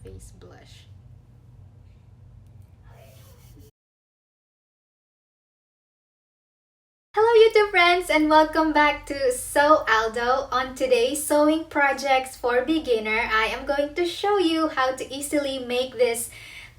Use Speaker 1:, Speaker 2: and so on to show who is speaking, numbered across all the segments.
Speaker 1: face blush. Hello YouTube friends and welcome back to Sew Aldo. On today's sewing projects for beginner, I am going to show you how to easily make this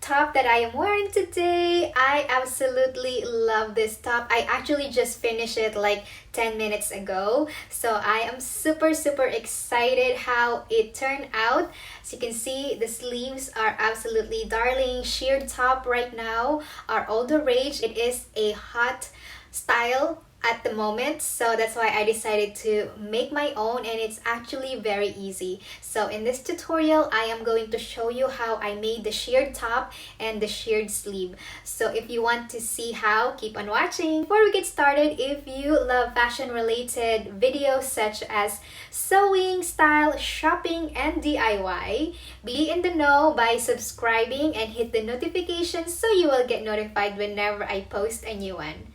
Speaker 1: top that I am wearing today. I absolutely love this top. I actually just finished it like 10 minutes ago. So I am super excited how it turned out. As you can see, the sleeves are absolutely darling. Sheared top right now are all the rage. It is a hot style at the moment, so that's why I decided to make my own, and it's actually very easy. So in this tutorial I am going to show you how I made the sheared top and the sheared sleeve. So if you want to see how, keep on watching. Before we get started, if you love fashion related videos such as sewing, style, shopping, and DIY, be in the know by subscribing and hit the notifications so you will get notified whenever I post a new one.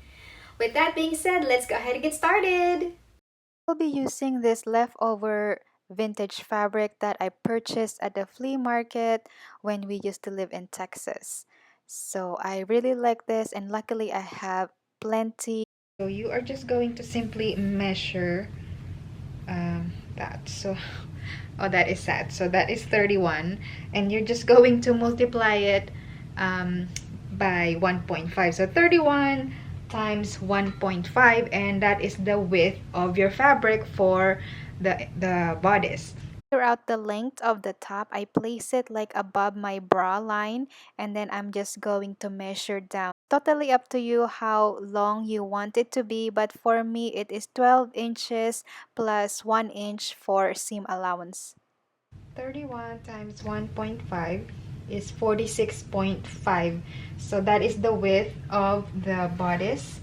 Speaker 1: With that being said, let's go ahead and get started. I'll be using this leftover vintage fabric that I purchased at the flea market when we used to live in Texas. So I really like this, and luckily I have plenty. So you are just going to simply measure that. So oh, that is sad. So that is 31, and you're just going to multiply it by 1.5. So 31 times 1.5, and that is the width of your fabric for the bodice. Throughout the length of the top, I place it like above my bra line, and then I'm just going to measure down. Totally up to you how long you want it to be, but for me it is 12 inches plus 1 inch for seam allowance. 31 times 1.5 is 46.5. So that is the width of the bodice.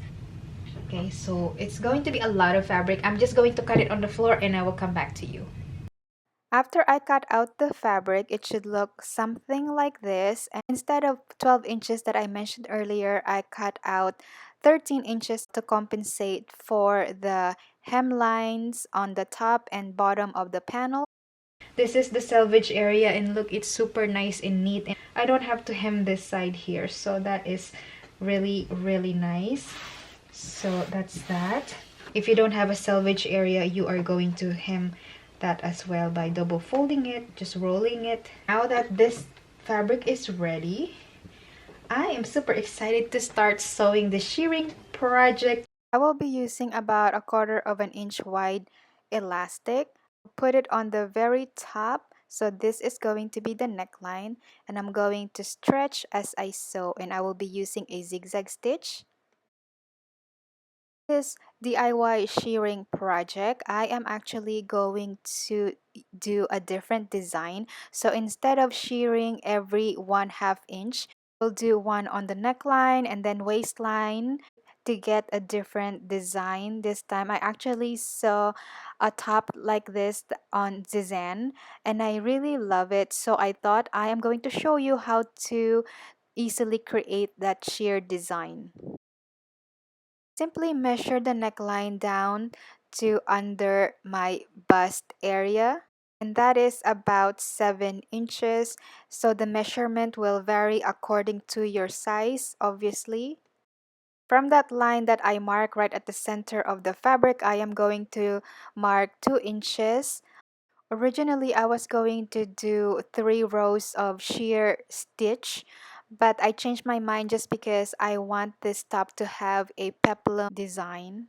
Speaker 1: Okay, so it's going to be a lot of fabric. I'm just going to cut it on the floor and I will come back to you. After I cut out the fabric, it should look something like this. And instead of 12 inches that I mentioned earlier, I cut out 13 inches to compensate for the hemlines on the top and bottom of the panel. This is the selvage area, and look, it's super nice and neat. And I don't have to hem this side here, so that is really nice. So that's that. If you don't have a selvage area, you are going to hem that as well by double folding it, just rolling it. Now that this fabric is ready, I am super excited to start sewing the shearing project. I will be using about 1/4 inch wide elastic. Put it on the very top. So this is going to be the neckline, and I'm going to stretch as I sew, and I will be using a zigzag stitch. This DIY shearing project, I am actually going to do a different design. So instead of shearing every 1/2 inch, we'll do one on the neckline and then waistline to get a different design. This time I actually saw a top like this on Zizan, and I really love it. So I thought I am going to show you how to easily create that sheer design. Simply measure the neckline down to under my bust area, and that is about 7 inches. So the measurement will vary according to your size, obviously. From that line that I mark right at the center of the fabric, I am going to mark 2 inches. Originally, I was going to do 3 rows of sheer stitch, but I changed my mind just because I want this top to have a peplum design.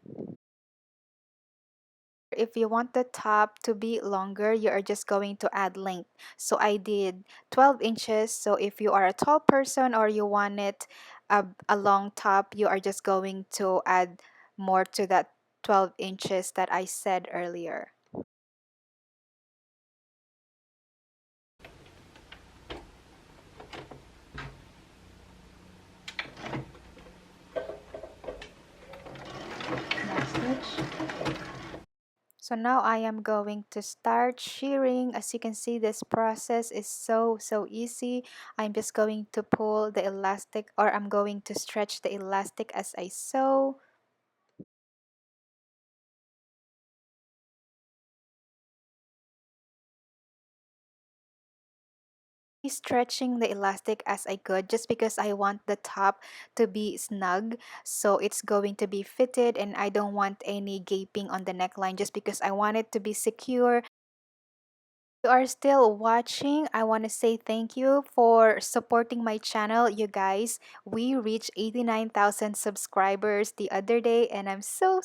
Speaker 1: If you want the top to be longer, you are just going to add length. So I did 12 inches. So if you are a tall person or you want it a long top, you are just going to add more to that 12 inches that I said earlier. Back stitch. So now I am going to start shearing. As you can see, this process is so easy. I'm just going to pull the elastic, or I'm going to stretch the elastic as I sew. Stretching the elastic as I could just because I want the top to be snug, so it's going to be fitted and I don't want any gaping on the neckline just because I want it to be secure. You are still watching, I want to say thank you for supporting my channel, you guys. We reached 89,000 subscribers the other day and I'm so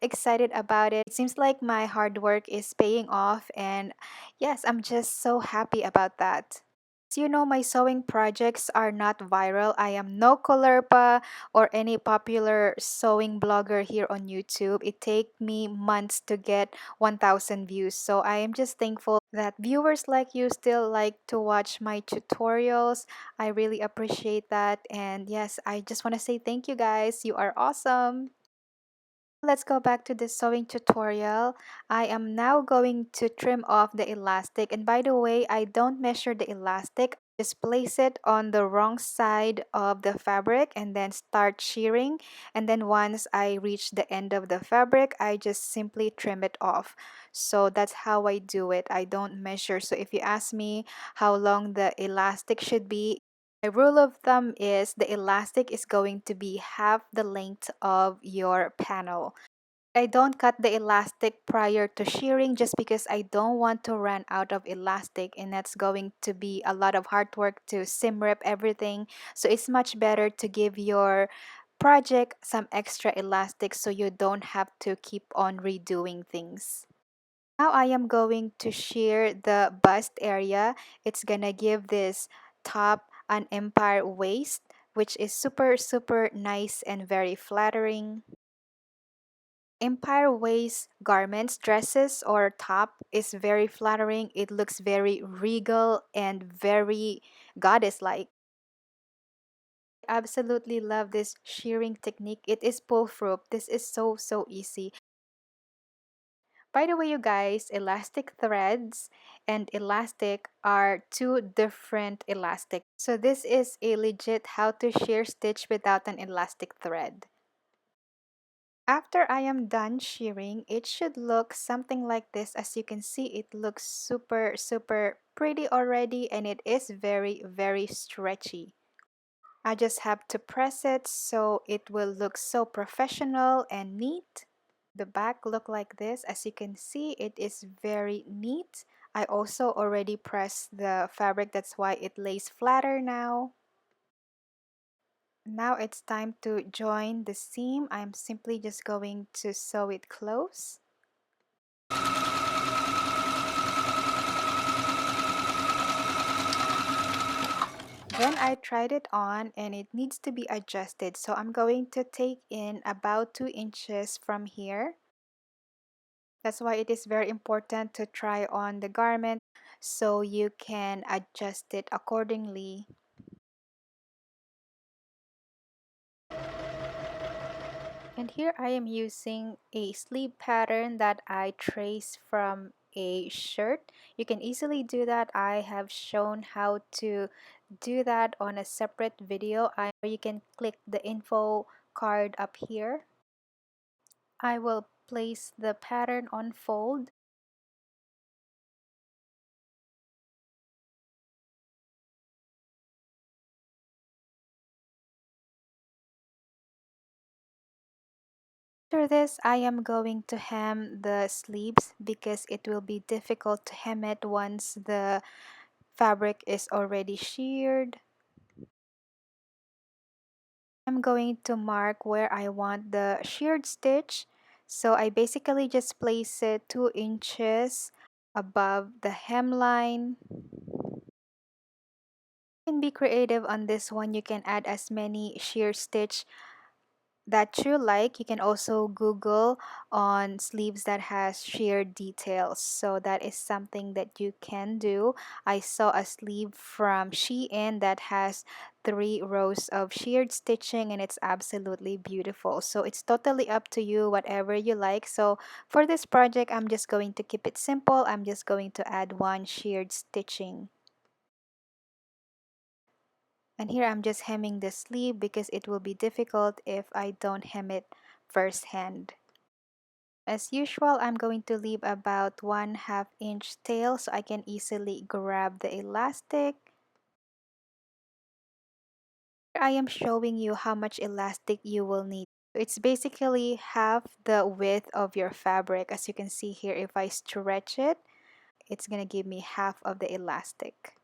Speaker 1: excited about it. It seems like my hard work is paying off and yes, I'm just so happy about that. As you know, my sewing projects are not viral. I am no COOLIRPA or any popular sewing blogger here on YouTube. It takes me months to get 1,000 views. So I am just thankful that viewers like you still like to watch my tutorials. I really appreciate that. And yes, I just want to say thank you guys. You are awesome. Let's go back to the sewing tutorial. I am now going to trim off the elastic, and by the way, I don't measure the elastic. Just place it on the wrong side of the fabric and then start shearing, and then once I reach the end of the fabric, I just simply trim it off. So that's how I do it. I don't measure. So if you ask me how long the elastic should be, my rule of thumb is the elastic is going to be half the length of your panel. I don't cut the elastic prior to shearing just because I don't want to run out of elastic, and that's going to be a lot of hard work to seam rip everything. So it's much better to give your project some extra elastic so you don't have to keep on redoing things. Now I am going to shear the bust area. It's gonna give this top an empire waist, which is super nice and very flattering. Empire waist garments, dresses, or top is very flattering. It looks very regal and very goddess-like. I absolutely love this shearing technique. It is foolproof. This is so easy. By the way, you guys, elastic threads and elastic are two different elastic. So this is a legit how to shear stitch without an elastic thread. After I am done shearing, it should look something like this. As you can see, it looks super pretty already, and it is very stretchy. I just have to press it so it will look so professional and neat. The back look like this. As you can see, it is very neat. I also already pressed the fabric, that's why it lays flatter now. Now it's time to join the seam. I'm simply just going to sew it close. Then I tried it on and it needs to be adjusted. So I'm going to take in about 2 inches from here. That's why it is very important to try on the garment so you can adjust it accordingly. And here I am using a sleeve pattern that I traced from a shirt. You can easily do that. I have shown how to do that on a separate video. You can click the info card up here. I will place the pattern on fold. After this, I am going to hem the sleeves because it will be difficult to hem it once the fabric is already sheared. I'm going to mark where I want the sheared stitch. So I basically just place it 2 inches above the hemline. You can be creative on this one. You can add as many shear stitch that you like. You can also Google on sleeves that has sheer details, so that is something that you can do. I saw a sleeve from Shein that has 3 rows of sheared stitching and it's absolutely beautiful. So it's totally up to you, whatever you like. So for this project, I'm just going to keep it simple. I'm just going to add 1 sheared stitching. And here I'm just hemming the sleeve because it will be difficult if I don't hem it first hand. As usual, I'm going to leave about 1/2 inch tail so I can easily grab the elastic. I am showing you how much elastic you will need. It's basically half the width of your fabric. As you can see here, if I stretch it, it's gonna give me half of the elastic.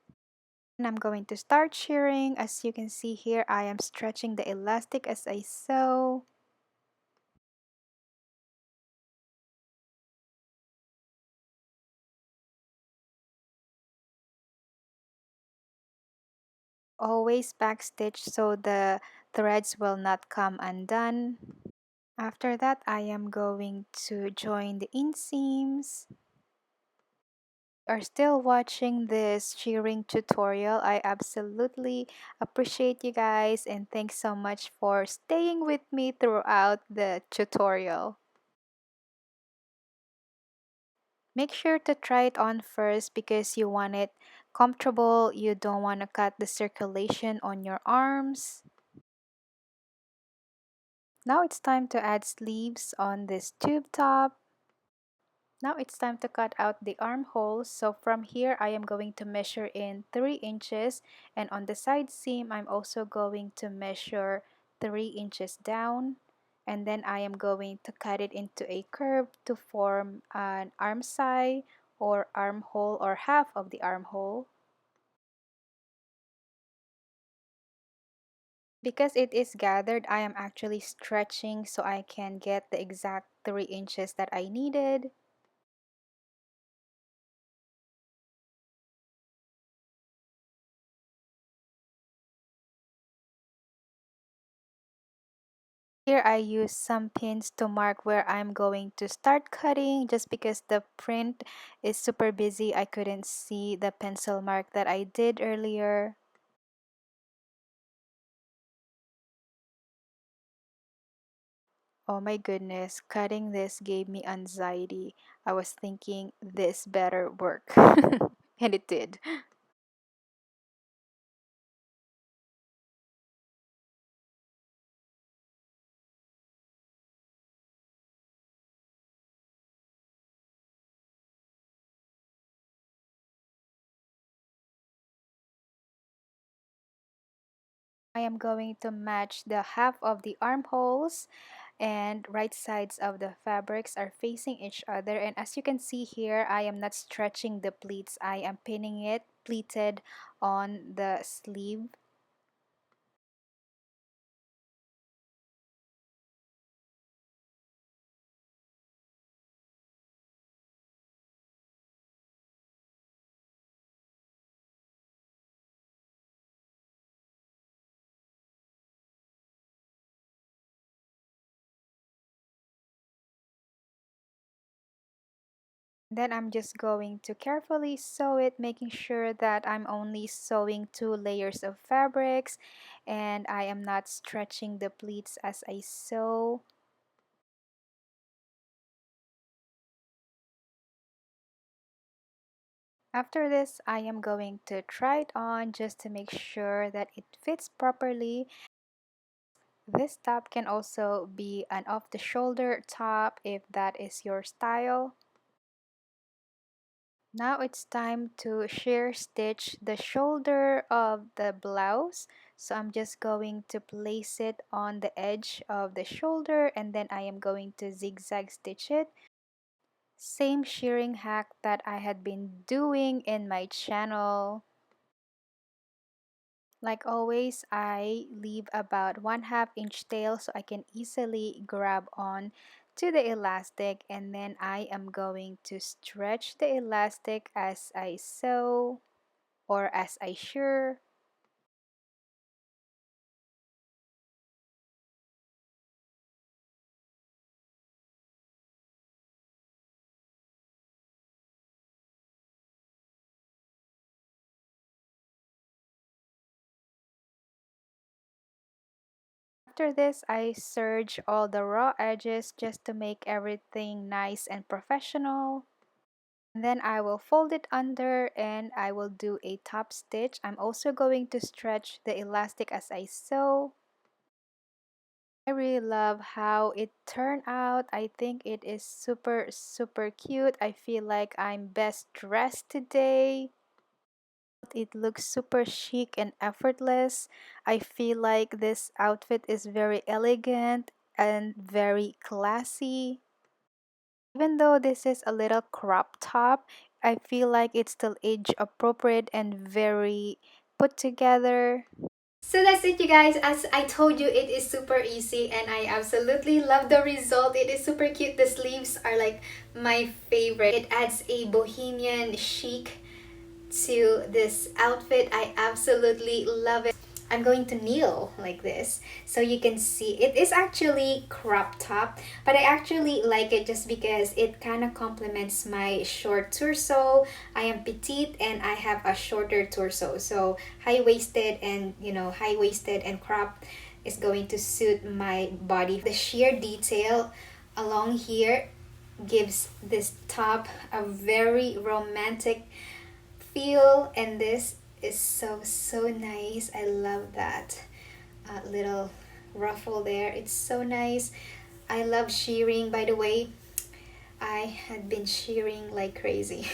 Speaker 1: And I'm going to start shearing. As you can see here, I am stretching the elastic as I sew. Always backstitch so the threads will not come undone. After that, I am going to join the inseams. Are still watching this shearing tutorial. I absolutely appreciate you guys and thanks so much for staying with me throughout the tutorial. Make sure to try it on first because you want it comfortable. You don't want to cut the circulation on your arms. Now it's time to add sleeves on this tube top. Now it's time to cut out the armholes. So from here, I am going to measure in 3 inches. And on the side seam, I'm also going to measure 3 inches down. And then I am going to cut it into a curve to form an arm side or armhole or half of the armhole. Because it is gathered, I am actually stretching so I can get the exact 3 inches that I needed. Here I use some pins to mark where I'm going to start cutting just because the print is super busy. I couldn't see the pencil mark that I did earlier. Oh my goodness, cutting this gave me anxiety. I was thinking this better work. And it did. I am going to match the half of the armholes and right sides of the fabrics are facing each other, and as you can see here, I am not stretching the pleats. I am pinning it pleated on the sleeve. Then I'm just going to carefully sew it, making sure that I'm only sewing 2 layers of fabrics and I am not stretching the pleats as I sew. After this, I am going to try it on just to make sure that it fits properly. This top can also be an off-the-shoulder top if that is your style. Now it's time to shear stitch the shoulder of the blouse. So I'm just going to place it on the edge of the shoulder and then I am going to zigzag stitch it. Same shearing hack that I had been doing in my channel. Like always, I leave about 1/2 inch tail so I can easily grab on to the elastic, and then I am going to stretch the elastic as I sew or as I shear. After this, I serge all the raw edges just to make everything nice and professional. And then I will fold it under and I will do a top stitch. I'm also going to stretch the elastic as I sew. I really love how it turned out. I think it is super cute. I feel like I'm best dressed today.
Speaker 2: It looks super chic and effortless. I feel like this outfit is very elegant and very classy. Even though this is a little crop top, I feel like it's still age appropriate and very put together.
Speaker 1: So that's it, you guys. As I told you, it is super easy and I absolutely love the result. It is super cute. The sleeves are like my favorite. It adds a bohemian chic to this outfit. I absolutely love it. I'm going to kneel like this so you can see it is actually crop top, but I actually like it just because it kind of complements my short torso. I am petite and I have a shorter torso, so high-waisted and high-waisted and crop is going to suit my body. The sheer detail along here gives this top a very romantic feel, and this is so nice. I love that little ruffle there. It's so nice. I love shearing, by the way. I had been shearing like crazy.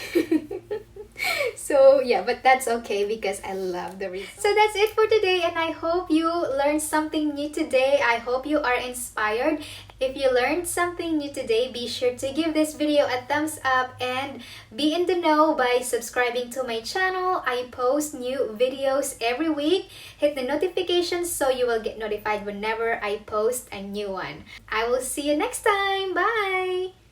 Speaker 1: So yeah, but that's okay because I love the result. So that's it for today, and I hope you learned something new today. I hope you are inspired. If you learned something new today, be sure to give this video a thumbs up and be in the know by subscribing to my channel. I post new videos every week. Hit the notifications so you will get notified whenever I post a new one. I will see you next time. Bye!